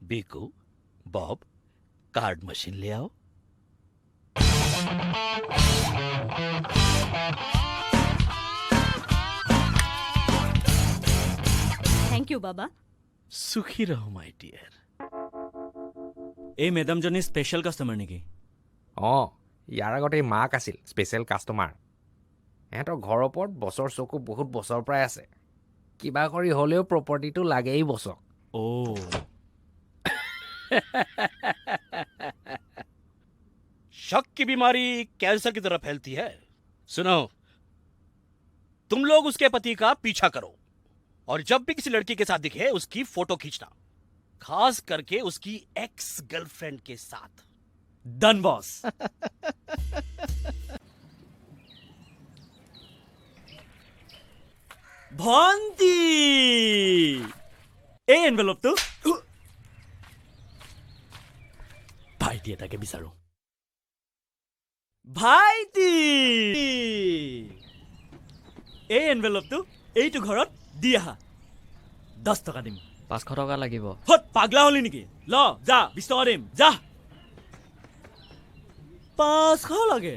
Biku, Bob, card machine ले आओ। Thank you बाबा। सुखी रहो माय डियर। এই মেডামজনী স্পেচিয়েল কাষ্টমাৰ নেকি? অঁ ইয়াৰ আগতে এই মাক আছিল স্পেচিয়েল কাষ্টমাৰ। সিহঁতৰ ঘৰৰ ওপৰত বছৰ চকু বহুত বছৰৰ পৰাই আছে। কিবা কৰি হ'লেও প্ৰপাৰ্টিটো লাগেই বছক। অ' शक की बीमारी कैंसर की तरह फैलती है। सुनो, तुम लोग उसके पति का पीछा करो और जब भी किसी लड़की के साथ दिखे उसकी फोटो खींचना, खास करके उसकी एक्स गर्लफ्रेंड के साथ। ডান বছ। ভন্টি, এই এনভেলপটো भाईटी এটাকে বিচাৰো। ভাইটি, এই এনভেলপটো এইটো ঘৰত দি আহা। 10 টকা দিম। 500 টকা লাগিব। হত পাগলা হলি নেকি? ল যা, 20 টকা দিম যা। 500 লাগে।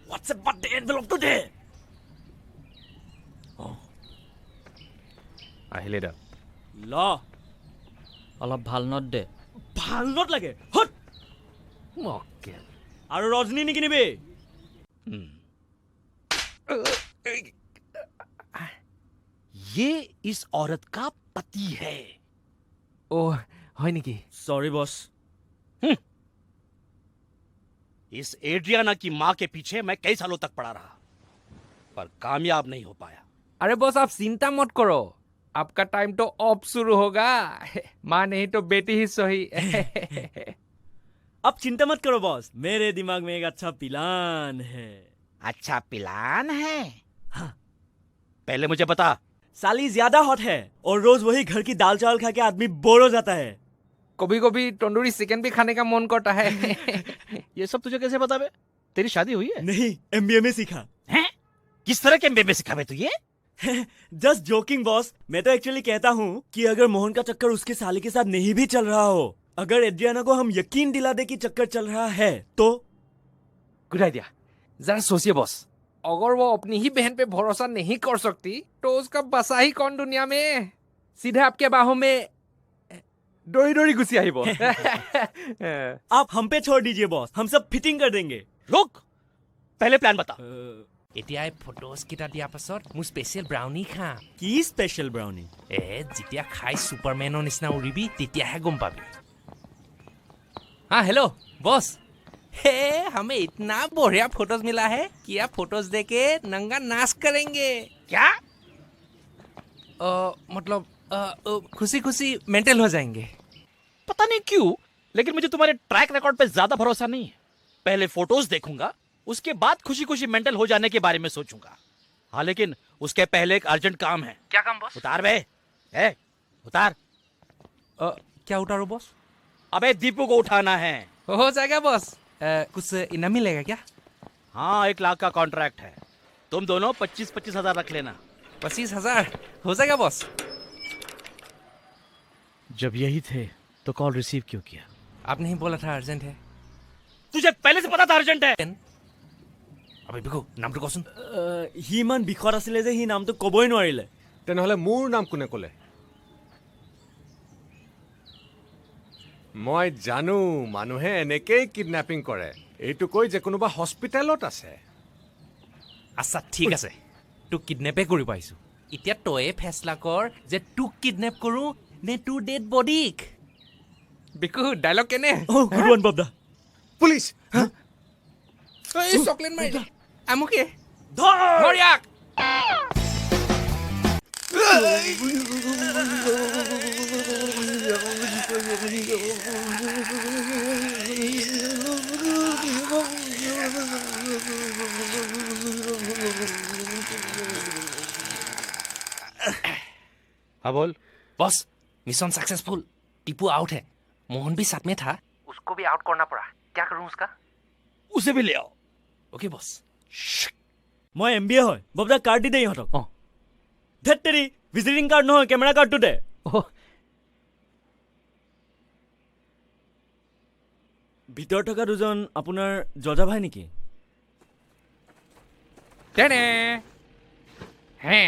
হোৱাটছএপ বাদ দে, এনভেলপটো দে। আহিলে দা ল, অলপ ভাল নোট দে। ভাল নোট লাগে। হত মক্কেল। আৰু ৰজনী নিকিনিবি। ये इस औरत का पति है। অ' হয় নেকি? সৰি বছ। इस एड्रियाना की मां के पीछे मैं कई सालों तक पड़ा रहा, पर कामयाब नहीं हो पाया। अरे बॉस आप चिंता मत करो, आपका टाइम तो अब शुरू होगा। माँ नहीं तो बेटी ही सही। अब चिंता मत करो बॉस, मेरे दिमाग में एक अच्छा प्लान है। अच्छा प्लान है? हाँ। पहले मुझे बता। साली ज्यादा हॉट है और रोज वही घर की दाल चावल खा के आदमी बोर हो जाता है। कभी कभी तंदूरी चिकन भी खाने का मन करता है। ये सब तुझे कैसे पता बे? तेरी शादी हुई है? नहीं, एमबीए में सीखा। हैं? किस तरह के एमबीए में सिखा बे तू ये? जस्ट जोकिंग बॉस, मैं तो एक्चुअली कहता हूँ कि अगर मोहन का चक्कर उसके साली के साथ नहीं भी चल रहा हो, अगर एड्रियाना को हम यकीन दिला दे कि चक्कर चल रहा है तो। Good idea. जरा सोचिए बॉस, अगर वो अपनी ही बहन पे भरोसा नहीं कर सकती तो उसका बसा ही कौन दुनिया में। सीधे आपके बाहों में डोरी डोरी घुसी आई वो। आप हम पे छोड़ दीजिए बॉस, हम सब फिटिंग कर देंगे। रुक, पहले प्लान बता। এতিয়া এই ফটোজ কেইটা দিয়াৰ পাছত মোৰ স্পেচিয়েল ব্ৰাউনি খাম। কি স্পেশাল ব্ৰাউনি? যেতিয়া খাই সুপাৰমেনৰ নিচিনা উৰিবি তেতিয়াহে গম পাবি। हाँ हेलो बॉस, हे हमें इतना बढ़िया फोटोज मिला है कि आप फोटोज देके नंगा नाच करेंगे। क्या? मतलब खुशी खुशी मेंटल हो जाएंगे। पता नहीं क्यों, लेकिन मुझे तुम्हारे ट्रैक रिकॉर्ड पे ज्यादा भरोसा नहीं है। पहले फोटोज देखूंगा, उसके बाद खुशी खुशी मेंटल हो जाने के बारे में सोचूंगा। हाँ, लेकिन उसके पहले एक अर्जेंट काम है। क्या काम बॉस? उतार बे, उतार। क्या उतारो बॉस? अबे दीपू को उठाना है। हो जाएगा बॉस। कुछ इनाम मिलेगा क्या? हाँ, 1 लाख का कॉन्ट्रैक्ट है। तुम दोनों 25-25 हजार रख लेना। 25,000 हो जाएगा बॉस। जब यही थे तो कॉल रिसीव क्यों किया? आपने ही बोला था अर्जेंट है। तुझे पहले से पता था अर्जेंट है। अबे बिकु नामটো কচোন। সি ইমান বিষত আছিলে যে সি নামটো কবই নোৱাৰিলে। তেনেহলে মোৰ নাম কোনে ক'লে? মই জানো মানুহে এনেকেই কিডনেপিং কৰে। এইটো কৈ যে কোনোবা হস্পিটেলত আছে। আচ্ছা ঠিক আছে, তোক কিডনেপে কৰিব আহিছো। এতিয়া তয়ে ফেসলা কৰ যে তোক কিডনেপ কৰো নে তোৰ ডেড বডিক। বিকু ডায়লগ কেনে? Oh, good one, Babda. Police! এই চকলেট মাৰি দে। আমুকে ধৰ! মৰিয়াক। हाँ बोल। Boss mission successful. Tipu out है, मोहन भी साथ में था, उसको भी आउट करना पड़ा। क्या करूं उसका? उसे भी ले आओ। Okay boss. মই এমবিএ হয়, ববদা কাৰ্ড দি দে ইহঁতক। ধেত তেৰি, ভিজিটিং কাৰ্ড নহয়, কেমেৰা কাৰ্ডটো দে। অহ, ভিতৰত থকা দুজন আপোনাৰ জজা ভাই নেকি? তেনে হে